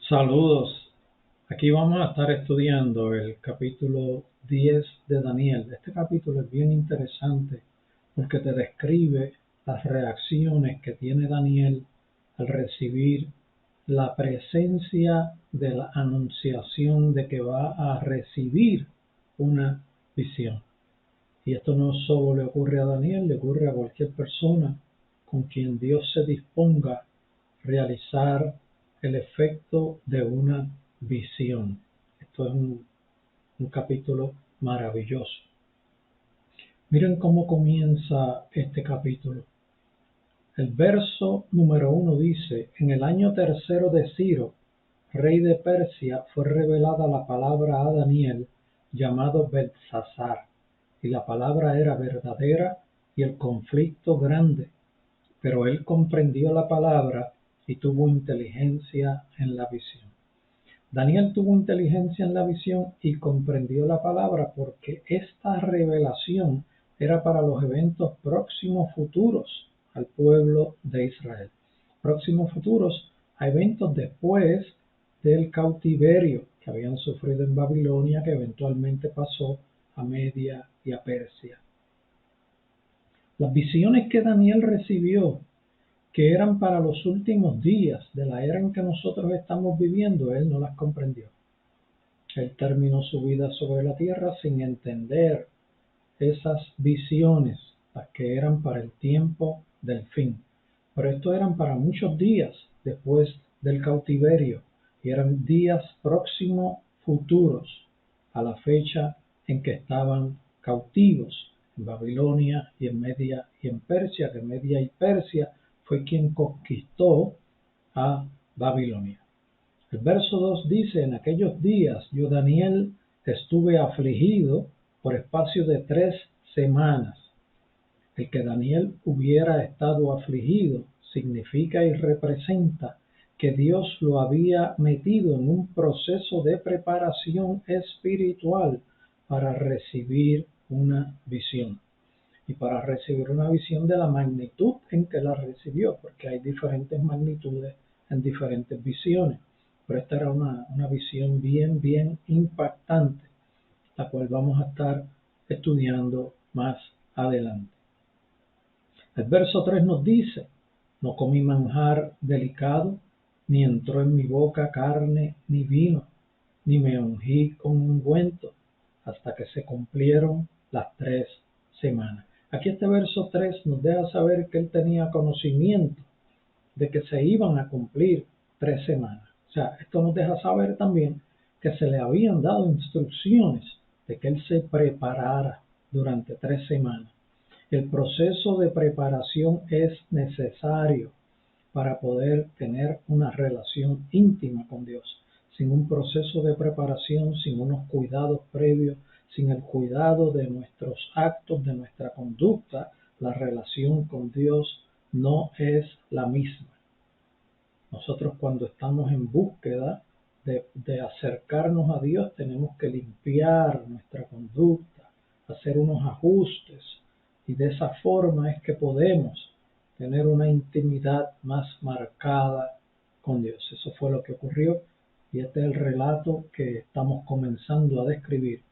Saludos. Aquí vamos a estar estudiando el capítulo 10 de Daniel. Este capítulo es bien interesante porque te describe las reacciones que tiene Daniel al recibir la presencia de la anunciación de que va a recibir una visión. Y esto no solo le ocurre a Daniel, le ocurre a cualquier persona con quien Dios se disponga a realizar el efecto de una visión. Esto es un capítulo maravilloso. Miren cómo comienza este capítulo. El verso número 1 dice: en el año tercero de Ciro, rey de Persia, fue revelada la palabra a Daniel, llamado Beltsasar, y la palabra era verdadera y el conflicto grande, pero él comprendió la palabra y tuvo inteligencia en la visión. Daniel tuvo inteligencia en la visión y comprendió la palabra porque esta revelación era para los eventos próximos futuros al pueblo de Israel. Próximos futuros a eventos después del cautiverio que habían sufrido en Babilonia, que eventualmente pasó a Media y a Persia. Las visiones que Daniel recibió, que eran para los últimos días de la era en que nosotros estamos viviendo, él no las comprendió. Él terminó su vida sobre la tierra sin entender esas visiones, las que eran para el tiempo del fin. Pero esto eran para muchos días después del cautiverio y eran días próximos futuros a la fecha en que estaban cautivos en Babilonia y en Media y en Persia, que Media y Persia fue quien conquistó a Babilonia. El verso 2 dice: en aquellos días yo, Daniel, estuve afligido por espacio de 3 semanas. El que Daniel hubiera estado afligido significa y representa que Dios lo había metido en un proceso de preparación espiritual para recibir una visión. Y para recibir una visión de la magnitud en que la recibió, porque hay diferentes magnitudes en diferentes visiones. Pero esta era una visión bien impactante, la cual vamos a estar estudiando más adelante. El verso 3 nos dice: no comí manjar delicado, ni entró en mi boca carne ni vino, ni me ungí con ungüento, hasta que se cumplieron las 3 semanas. Aquí este verso 3 nos deja saber que él tenía conocimiento de que se iban a cumplir 3 semanas. O sea, esto nos deja saber también que se le habían dado instrucciones de que él se preparara durante 3 semanas. El proceso de preparación es necesario para poder tener una relación íntima con Dios. Sin un proceso de preparación, sin unos cuidados previos, sin el cuidado de nuestros actos, de nuestra conducta, la relación con Dios no es la misma. Nosotros, cuando estamos en búsqueda de acercarnos a Dios, tenemos que limpiar nuestra conducta, hacer unos ajustes, y de esa forma es que podemos tener una intimidad más marcada con Dios. Eso fue lo que ocurrió y este es el relato que estamos comenzando a describir.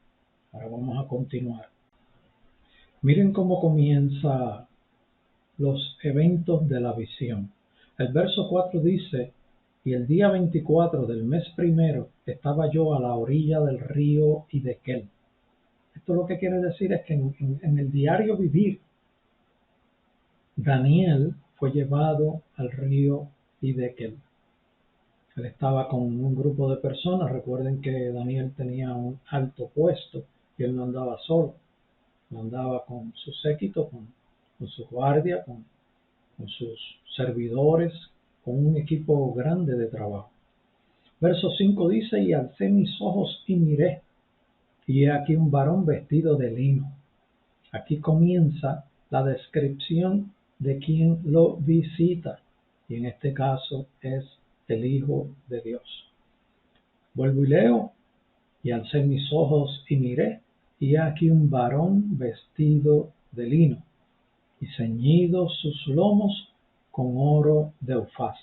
Ahora vamos a continuar. Miren cómo comienza los eventos de la visión. El verso 4 dice: y el día 24 del mes primero estaba yo a la orilla del río Hiddekel. Esto lo que quiere decir es que en el diario vivir, Daniel fue llevado al río Hiddekel. Él estaba con un grupo de personas. Recuerden que Daniel tenía un alto puesto y él no andaba solo. No andaba con su séquito, con su guardia, con sus servidores, con un equipo grande de trabajo. Verso 5 dice: y alcé mis ojos y miré, y he aquí un varón vestido de lino. Aquí comienza la descripción de quien lo visita, y en este caso es el Hijo de Dios. Vuelvo y leo: y alcé mis ojos y miré, y he aquí un varón vestido de lino, y ceñidos sus lomos con oro de Ufaz.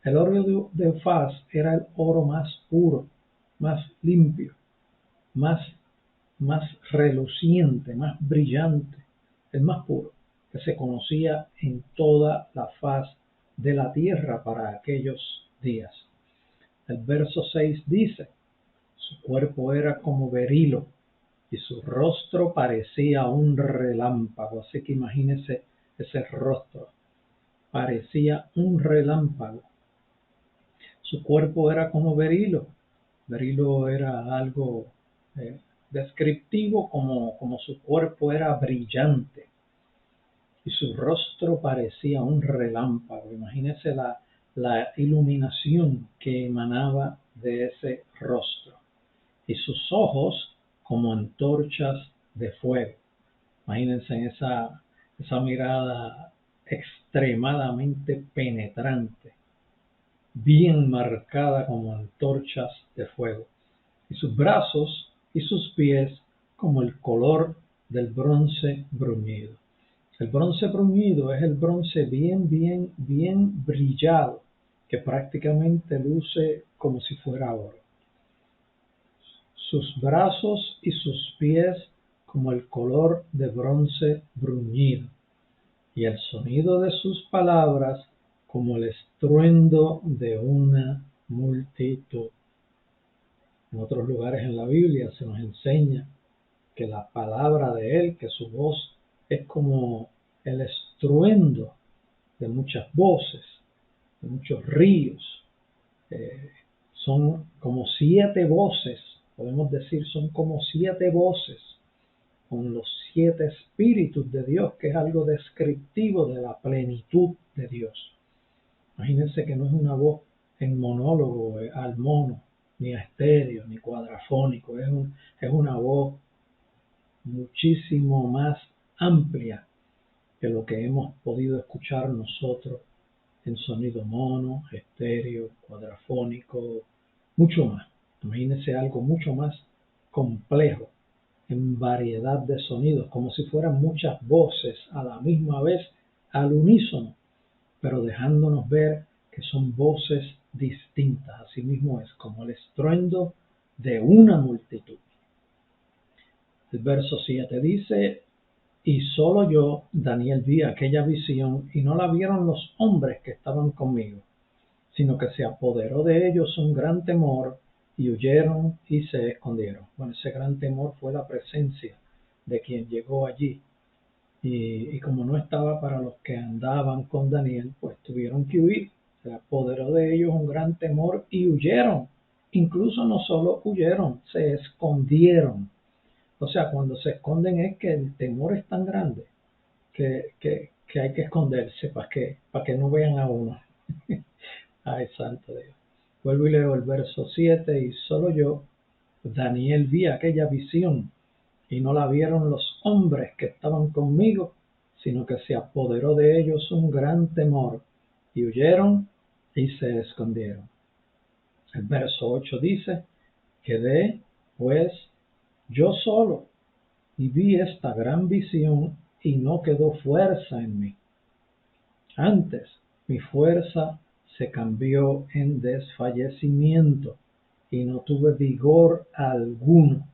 El oro de Ufaz era el oro más puro, más limpio, más, más reluciente, más brillante, el más puro que se conocía en toda la faz de la tierra para aquellos días. El verso 6 dice: su cuerpo era como berilo y su rostro parecía un relámpago. Así que imagínense ese rostro, parecía un relámpago. Su cuerpo era como berilo. Berilo era algo eh, descriptivo, como su cuerpo era brillante y su rostro parecía un relámpago. Imagínense la iluminación que emanaba de ese rostro. Y sus ojos como antorchas de fuego. Imagínense en esa mirada extremadamente penetrante, bien marcada como antorchas de fuego. Y sus brazos y sus pies como el color del bronce bruñido. El bronce bruñido es el bronce bien brillado, que prácticamente luce como si fuera oro. Sus brazos y sus pies como el color de bronce bruñido, y el sonido de sus palabras como el estruendo de una multitud. En otros lugares en la Biblia se nos enseña que la palabra de él, que su voz es como el estruendo de muchas voces, de muchos ríos. Eh, Son como 7 voces, podemos decir, son como 7 voces, con los 7 espíritus de Dios, que es algo descriptivo de la plenitud de Dios. Imagínense que no es una voz en monólogo, al mono, ni a estéreo, ni cuadrafónico, es una voz muchísimo más amplia que lo que hemos podido escuchar nosotros en sonido mono, estéreo, cuadrafónico, mucho más. Imagínense algo mucho más complejo, en variedad de sonidos, como si fueran muchas voces a la misma vez, al unísono, pero dejándonos ver que son voces distintas. Asimismo es como el estruendo de una multitud. El verso 7 dice: y solo yo, Daniel, vi aquella visión, y no la vieron los hombres que estaban conmigo, sino que se apoderó de ellos un gran temor, y huyeron y se escondieron. Bueno, ese gran temor fue la presencia de quien llegó allí. Y como no estaba para los que andaban con Daniel, pues tuvieron que huir. Se apoderó de ellos un gran temor y huyeron. Incluso no solo huyeron, se escondieron. O sea, cuando se esconden es que el temor es tan grande que hay que esconderse para que no vean a uno. Ay, santo Dios. Vuelvo y leo el verso 7: y solo yo, Daniel, vi aquella visión, y no la vieron los hombres que estaban conmigo, sino que se apoderó de ellos un gran temor, y huyeron y se escondieron. El verso 8 dice: quedé pues yo solo, y vi esta gran visión, y no quedó fuerza en mí. Antes, mi fuerza se cambió en desfallecimiento, y no tuve vigor alguno.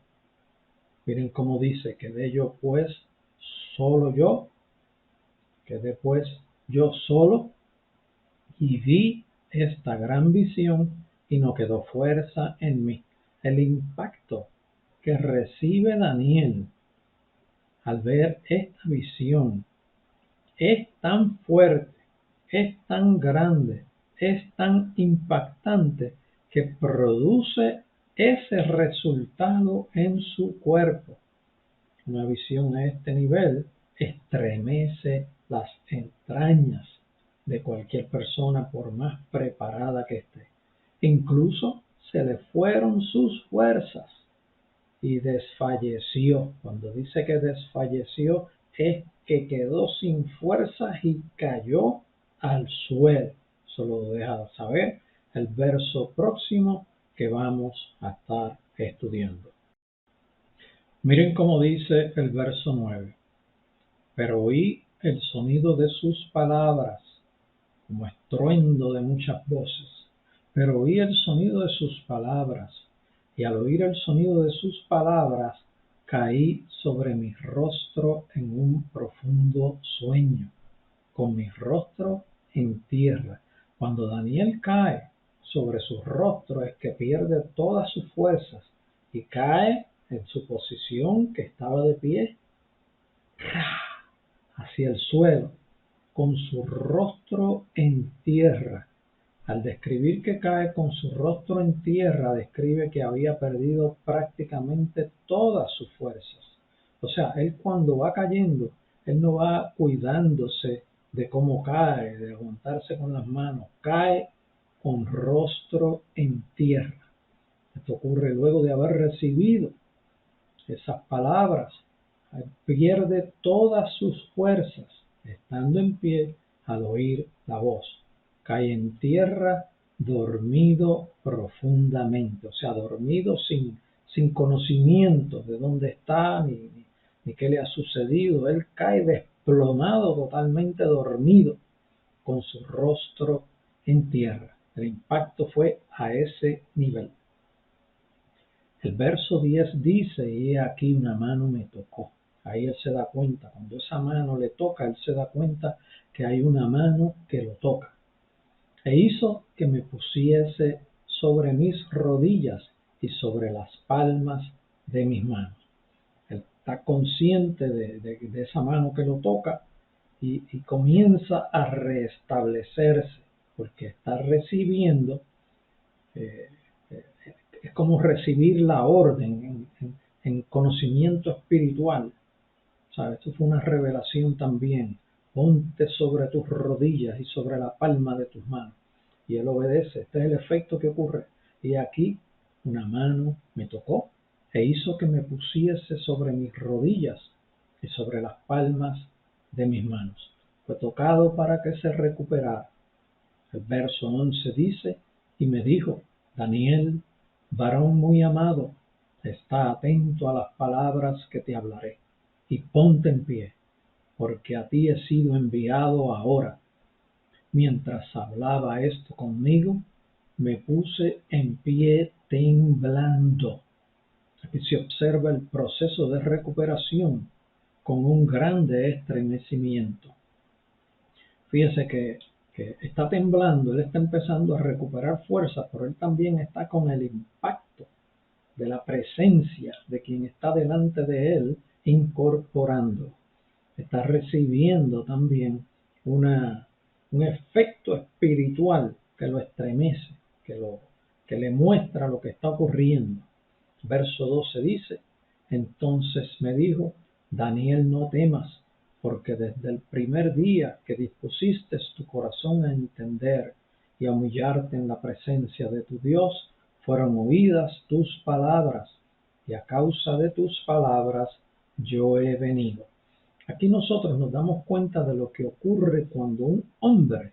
Miren cómo dice: quedé yo pues solo yo, quedé pues yo solo, y vi esta gran visión, y no quedó fuerza en mí. El impacto que recibe Daniel al ver esta visión es tan fuerte, es tan grande, es tan impactante, que produce ese resultado en su cuerpo. Una visión a este nivel estremece las entrañas de cualquier persona, por más preparada que esté. Incluso se le fueron sus fuerzas y desfalleció. Cuando dice que desfalleció, es que quedó sin fuerzas y cayó al suelo. Eso lo deja saber el verso próximo que vamos a estar estudiando. Miren cómo dice el verso 9: pero oí el sonido de sus palabras, como estruendo de muchas voces, pero oí el sonido de sus palabras, y al oír el sonido de sus palabras, caí sobre mi rostro en un profundo sueño, con mi rostro en tierra. Cuando Daniel cae sobre su rostro es que pierde todas sus fuerzas y cae en su posición que estaba de pie hacia el suelo, con su rostro en tierra. Al describir que cae con su rostro en tierra, describe que había perdido prácticamente todas sus fuerzas. O sea, él cuando va cayendo, él no va cuidándose de cómo cae, de aguantarse con las manos, cae con rostro en tierra. Esto ocurre luego de haber recibido esas palabras. Pierde todas sus fuerzas, estando en pie al oír la voz. Cae en tierra dormido profundamente, o sea, dormido sin conocimiento de dónde está ni qué le ha sucedido. Él cae desplomado, totalmente dormido, con su rostro en tierra. El impacto fue a ese nivel. El verso 10 dice, y he aquí una mano me tocó. Ahí él se da cuenta, cuando esa mano le toca, él se da cuenta que hay una mano que lo toca. E hizo que me pusiese sobre mis rodillas y sobre las palmas de mis manos. Él está consciente de esa mano que lo toca y comienza a restablecerse, porque está recibiendo eh, es como recibir la orden en conocimiento espiritual. ¿Sabes? Esto fue una revelación también. Ponte sobre tus rodillas y sobre la palma de tus manos. Y él obedece. Este es el efecto que ocurre. Y aquí una mano me tocó e hizo que me pusiese sobre mis rodillas y sobre las palmas de mis manos. Fue tocado para que se recuperara. El verso 11 dice, y me dijo, Daniel, varón muy amado, está atento a las palabras que te hablaré, y ponte en pie, porque a ti he sido enviado ahora. Mientras hablaba esto conmigo, me puse en pie temblando. Aquí se observa el proceso de recuperación con un grande estremecimiento. Fíjese que está temblando, él está empezando a recuperar fuerza, pero él también está con el impacto de la presencia de quien está delante de él incorporando. Está recibiendo también un efecto espiritual que lo estremece, que le muestra lo que está ocurriendo. Verso 12 dice, entonces me dijo, Daniel, no temas, porque desde el primer día que dispusiste tu corazón a entender y a humillarte en la presencia de tu Dios, fueron oídas tus palabras, y a causa de tus palabras yo he venido. Aquí nosotros nos damos cuenta de lo que ocurre cuando un hombre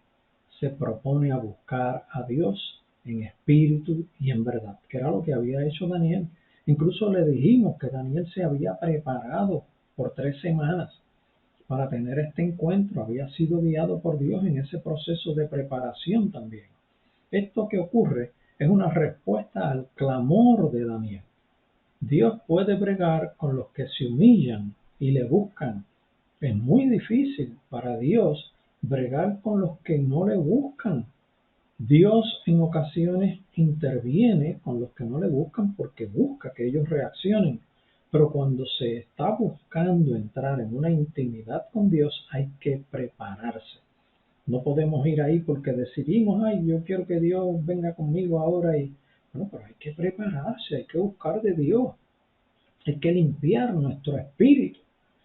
se propone a buscar a Dios en espíritu y en verdad, que era lo que había hecho Daniel. Incluso le dijimos que Daniel se había preparado por 3 semanas para tener este encuentro, había sido guiado por Dios en ese proceso de preparación también. Esto que ocurre es una respuesta al clamor de Daniel. Dios puede bregar con los que se humillan y le buscan. Es muy difícil para Dios bregar con los que no le buscan. Dios en ocasiones interviene con los que no le buscan porque busca que ellos reaccionen. Pero cuando se está buscando entrar en una intimidad con Dios hay que prepararse. No podemos ir ahí porque decidimos, ay, yo quiero que Dios venga conmigo ahora y bueno, pero hay que prepararse, hay que buscar de Dios. Hay que limpiar nuestro espíritu,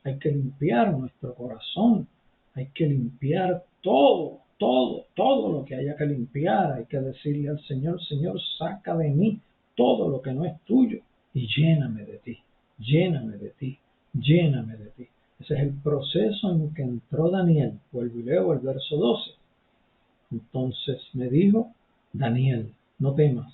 hay que limpiar nuestro corazón, hay que limpiar todo lo que haya que limpiar. Hay que decirle al Señor, Señor, saca de mí todo lo que no es tuyo y lléname de ti, lléname de ti, lléname de ti. Ese es el proceso en que entró Daniel. Vuelvo y leo el verso 12. Entonces me dijo, Daniel, no temas,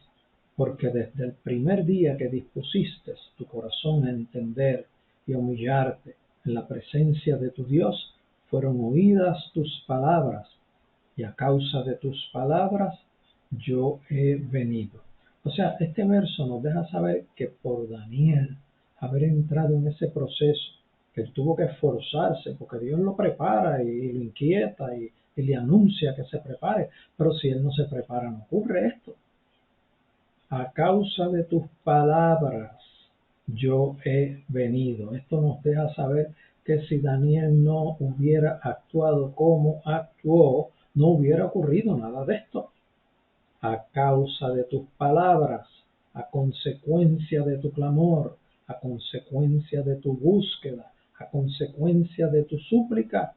porque desde el primer día que dispusiste tu corazón a entender y a humillarte en la presencia de tu Dios, fueron oídas tus palabras, y a causa de tus palabras yo he venido. O sea, este verso nos deja saber que por Daniel haber entrado en ese proceso, que él tuvo que esforzarse, porque Dios lo prepara y lo inquieta y le anuncia que se prepare, pero si él no se prepara no ocurre esto. A causa de tus palabras yo he venido. Esto nos deja saber que si Daniel no hubiera actuado como actuó, no hubiera ocurrido nada de esto. A causa de tus palabras, a consecuencia de tu clamor, a consecuencia de tu búsqueda, a consecuencia de tu súplica,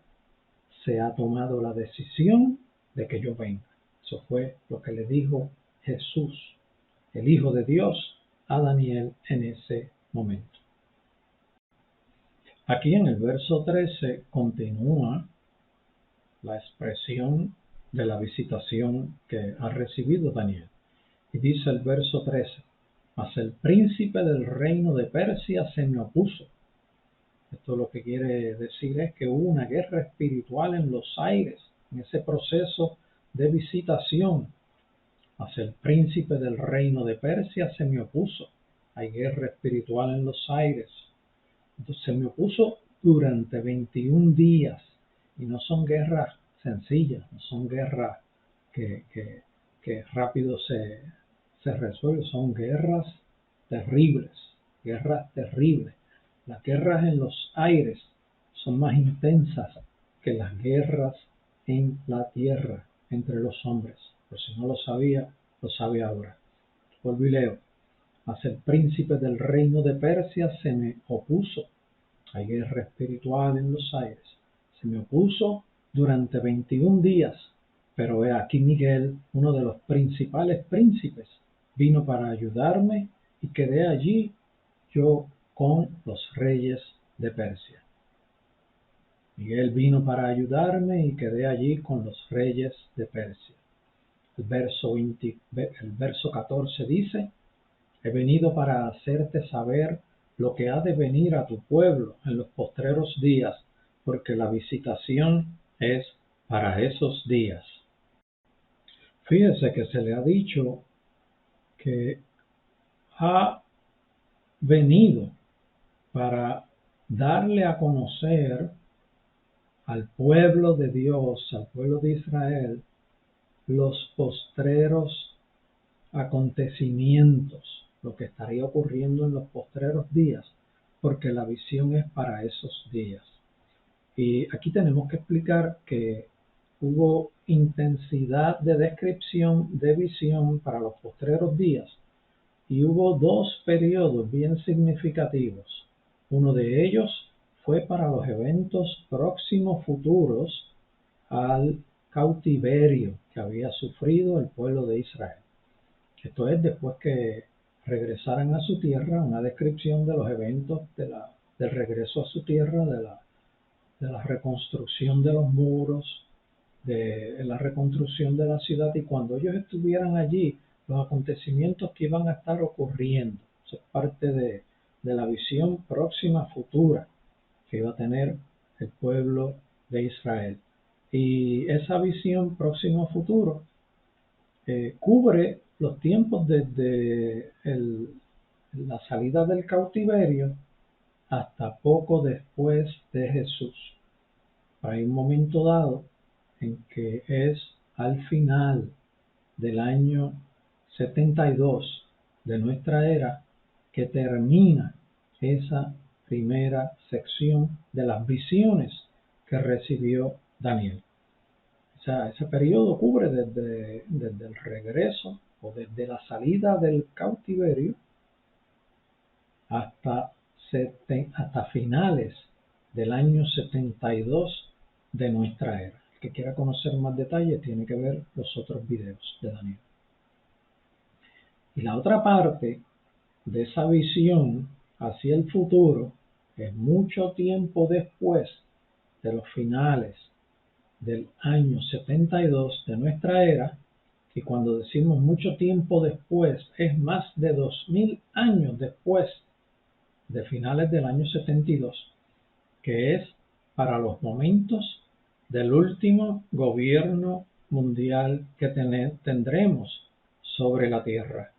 se ha tomado la decisión de que yo venga. Eso fue lo que le dijo Jesús, el Hijo de Dios, a Daniel en ese momento. Aquí en el verso 13 continúa la expresión de la visitación que ha recibido Daniel. Y dice el verso 13, mas el príncipe del reino de Persia se me opuso. Esto lo que quiere decir es que hubo una guerra espiritual en los aires, en ese proceso de visitación. Mas el príncipe del reino de Persia se me opuso. Hay guerra espiritual en los aires. Entonces se me opuso durante 21 días. Y no son guerras sencillas, no son guerras que rápido se resuelven, son guerras terribles, guerras terribles. Las guerras en los aires son más intensas que las guerras en la tierra entre los hombres. Por si no lo sabía, lo sabe ahora. Vuelvo y leo. Mas el príncipe del reino de Persia se me opuso. Hay guerra espiritual en los aires. Se me opuso durante 21 días. Pero he aquí Miguel, uno de los principales príncipes, vino para ayudarme y quedé allí yo con los reyes de Persia. Miguel vino para ayudarme y quedé allí con los reyes de Persia. El verso 14 dice, he venido para hacerte saber lo que ha de venir a tu pueblo en los postreros días, porque la visitación es para esos días. Fíjese que se le ha dicho que ha venido para darle a conocer al pueblo de Dios, al pueblo de Israel, los postreros acontecimientos, lo que estaría ocurriendo en los postreros días, porque la visión es para esos días. Y aquí tenemos que explicar que hubo intensidad de descripción de visión para los postreros días y hubo dos periodos bien significativos. Uno de ellos fue para los eventos próximos futuros al cautiverio que había sufrido el pueblo de Israel. Esto es después que regresaran a su tierra, una descripción de los eventos del regreso a su tierra, de la reconstrucción de los muros, de la reconstrucción de la ciudad, y cuando ellos estuvieran allí, los acontecimientos que iban a estar ocurriendo. Eso es parte de la visión próxima futura que iba a tener el pueblo de Israel. Y esa visión próximo futuro cubre los tiempos desde la salida del cautiverio hasta poco después de Jesús. Hay un momento dado en que es al final del año 72 de nuestra era que termina esa primera sección de las visiones que recibió Daniel. O sea, ese periodo cubre desde el regreso o desde la salida del cautiverio hasta finales del año 72 de nuestra era. El que quiera conocer más detalles tiene que ver los otros videos de Daniel. Y la otra parte de esa visión hacia el futuro es mucho tiempo después de los finales del año 72 de nuestra era, y cuando decimos mucho tiempo después, es más de 2000 años después de finales del año 72, que es para los momentos del último gobierno mundial que tendremos sobre la tierra.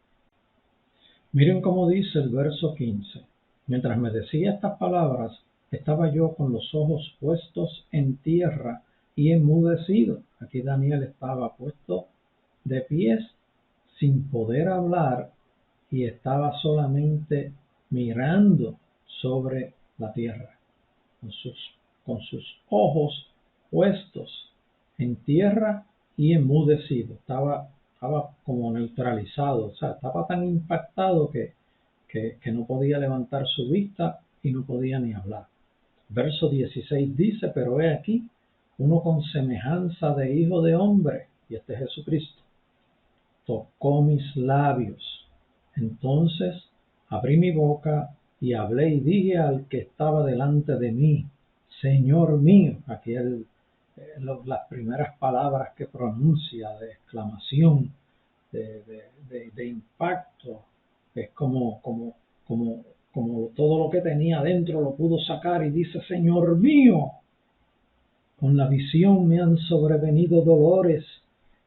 Miren cómo dice el verso 15. Mientras me decía estas palabras, estaba yo con los ojos puestos en tierra y enmudecido. Aquí Daniel estaba puesto de pies sin poder hablar y estaba solamente mirando sobre la tierra, con sus ojos puestos en tierra y enmudecido. Estaba como neutralizado, o sea, estaba tan impactado que no podía levantar su vista y no podía ni hablar. Verso 16 dice, pero he aquí, uno con semejanza de hijo de hombre, y este es Jesucristo, tocó mis labios. Entonces abrí mi boca y hablé y dije al que estaba delante de mí, Señor mío. Aquí las primeras palabras que pronuncia de exclamación, de impacto, es como todo lo que tenía adentro lo pudo sacar y dice, Señor mío, con la visión me han sobrevenido dolores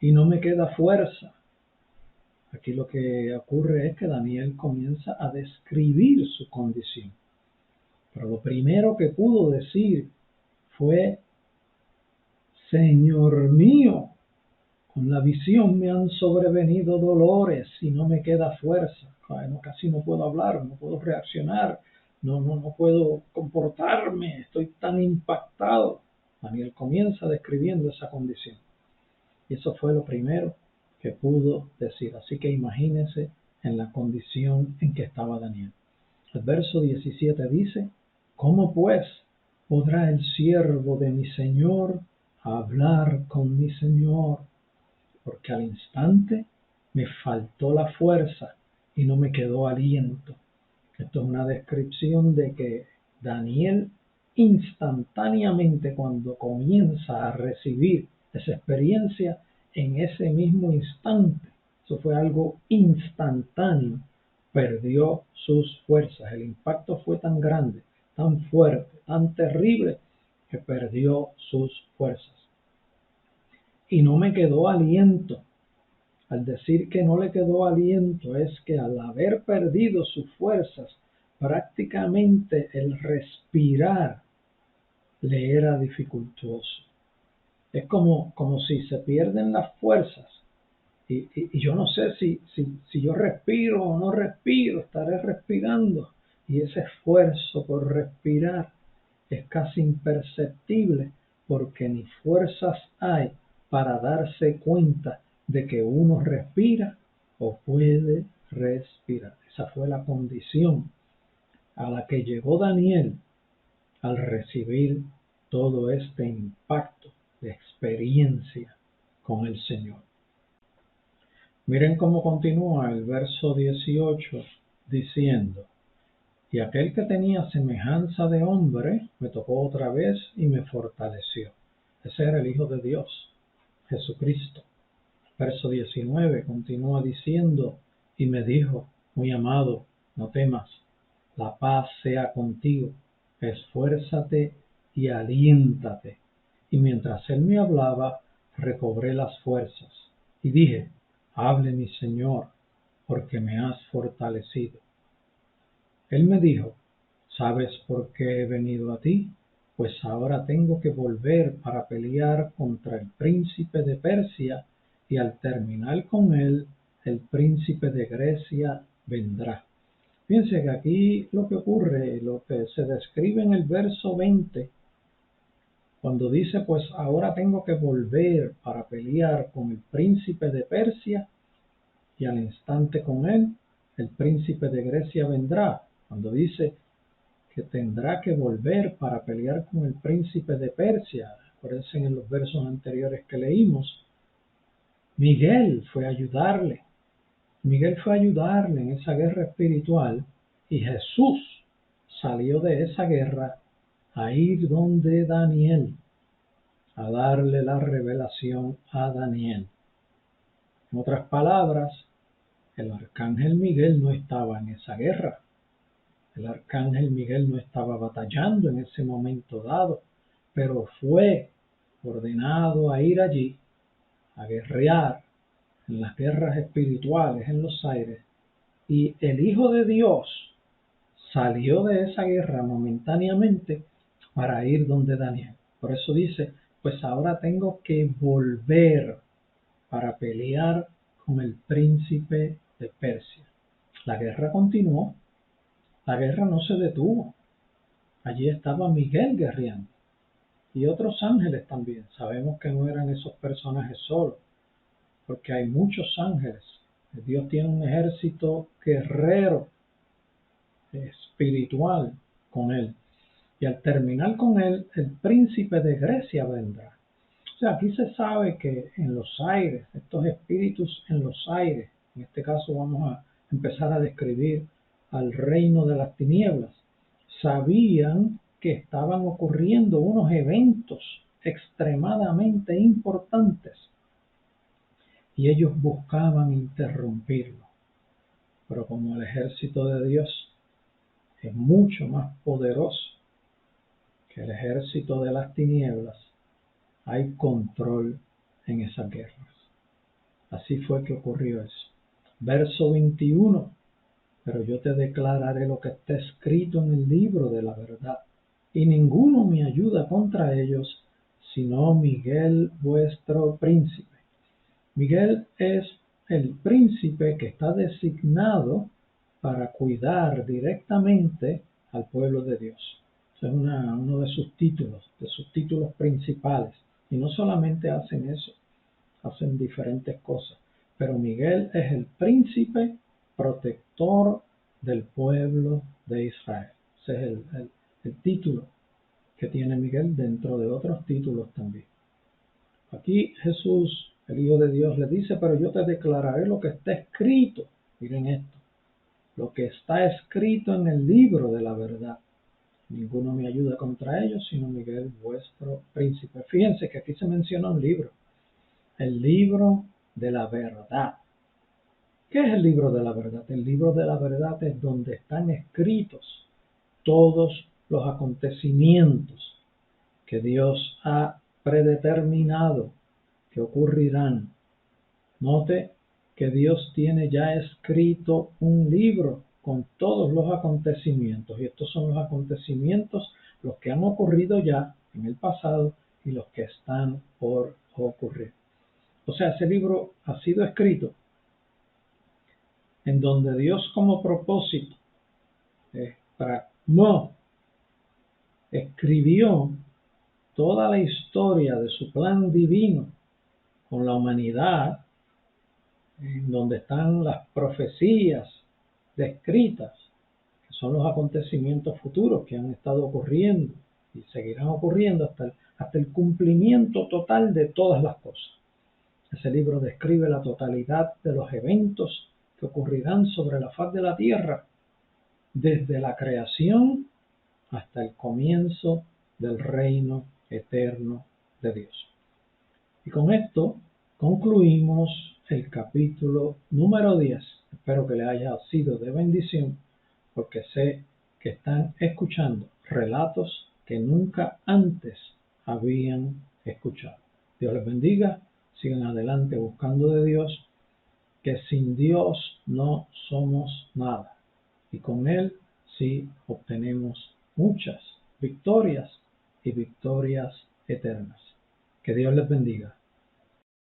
y no me queda fuerza. Aquí lo que ocurre es que Daniel comienza a describir su condición. Pero lo primero que pudo decir fue, Señor mío, con la visión me han sobrevenido dolores y no me queda fuerza. Casi no puedo hablar, no puedo reaccionar, no puedo comportarme, estoy tan impactado. Daniel comienza describiendo esa condición. Y eso fue lo primero que pudo decir. Así que imagínense en la condición en que estaba Daniel. El verso 17 dice, ¿cómo pues podrá el siervo de mi Señor hablar con mi Señor? Porque al instante me faltó la fuerza y no me quedó aliento. Esto es una descripción de que Daniel instantáneamente cuando comienza a recibir esa experiencia, en ese mismo instante, eso fue algo instantáneo, perdió sus fuerzas. El impacto fue tan grande, tan fuerte, tan terrible, que perdió sus fuerzas. Y no me quedó aliento. Al decir que no le quedó aliento es que al haber perdido sus fuerzas, prácticamente el respirar le era dificultoso. Es como si se pierden las fuerzas y yo no sé si yo respiro o no respiro, estaré respirando y ese esfuerzo por respirar es casi imperceptible porque ni fuerzas hay para darse cuenta de que uno respira o puede respirar. Esa fue la condición a la que llegó Daniel al recibir todo este impacto de experiencia con el Señor. Miren cómo continúa el verso 18 diciendo, y aquel que tenía semejanza de hombre me tocó otra vez y me fortaleció. Ese era el Hijo de Dios, Jesucristo. Verso 19 continúa diciendo, y me dijo, muy amado, no temas, la paz sea contigo, esfuérzate y aliéntate. Y mientras él me hablaba, recobré las fuerzas. Y dije, hable mi Señor, porque me has fortalecido. Él me dijo, ¿sabes por qué he venido a ti? Pues ahora tengo que volver para pelear contra el príncipe de Persia y al terminar con él, el príncipe de Grecia vendrá. Fíjense que aquí lo que ocurre, lo que se describe en el verso 20, cuando dice, pues ahora tengo que volver para pelear con el príncipe de Persia y al instante con él, el príncipe de Grecia vendrá. Cuando dice que tendrá que volver para pelear con el príncipe de Persia, acuérdense en los versos anteriores que leímos, Miguel fue a ayudarle. Miguel fue a ayudarle en esa guerra espiritual y Jesús salió de esa guerra a ir donde Daniel, a darle la revelación a Daniel. En otras palabras, el arcángel Miguel no estaba en esa guerra. El arcángel Miguel no estaba batallando en ese momento dado, pero fue ordenado a ir allí a guerrear en las guerras espirituales en los aires, y el Hijo de Dios salió de esa guerra momentáneamente para ir donde Daniel. Por eso dice, pues ahora tengo que volver para pelear con el príncipe de Persia. La guerra continuó, la guerra no se detuvo. Allí estaba Miguel guerreando y otros ángeles también. Sabemos que no eran esos personajes solos, porque hay muchos ángeles. Dios tiene un ejército guerrero espiritual con él. Y al terminar con él, el príncipe de Grecia vendrá. O sea, aquí se sabe que en los aires, estos espíritus en los aires, en este caso vamos a empezar a describir al reino de las tinieblas, sabían que estaban ocurriendo unos eventos extremadamente importantes y ellos buscaban interrumpirlo. Pero como el ejército de Dios es mucho más poderoso que el ejército de las tinieblas, hay control en esas guerras. Así fue que ocurrió eso. Verso 21. Pero yo te declararé lo que está escrito en el libro de la verdad, y ninguno me ayuda contra ellos, sino Miguel vuestro príncipe. Miguel es el príncipe que está designado para cuidar directamente al pueblo de Dios. Es uno de sus títulos principales. Y no solamente hacen eso, hacen diferentes cosas. Pero Miguel es el príncipe protector del pueblo de Israel. Ese es el título que tiene Miguel dentro de otros títulos también. Aquí Jesús, el Hijo de Dios, le dice, pero yo te declararé lo que está escrito. Miren esto, lo que está escrito en el libro de la verdad. Ninguno me ayuda contra ellos, sino Miguel, vuestro príncipe. Fíjense que aquí se menciona un libro, el libro de la verdad. ¿Qué es el libro de la verdad? El libro de la verdad es donde están escritos todos los acontecimientos que Dios ha predeterminado que ocurrirán. Note que Dios tiene ya escrito un libro con todos los acontecimientos, y estos son los acontecimientos, los que han ocurrido ya en el pasado y los que están por ocurrir. O sea, ese libro ha sido escrito en donde Dios como propósito no escribió toda la historia de su plan divino con la humanidad, en donde están las profecías descritas, que son los acontecimientos futuros que han estado ocurriendo y seguirán ocurriendo hasta el cumplimiento total de todas las cosas. Ese libro describe la totalidad de los eventos que ocurrirán sobre la faz de la tierra, desde la creación hasta el comienzo del reino eterno de Dios. Y con esto concluimos el capítulo número 10. Espero que le haya sido de bendición, porque sé que están escuchando relatos que nunca antes habían escuchado. Dios les bendiga, sigan adelante buscando de Dios, que sin Dios no somos nada, y con Él sí obtenemos muchas victorias y victorias eternas. Que Dios les bendiga.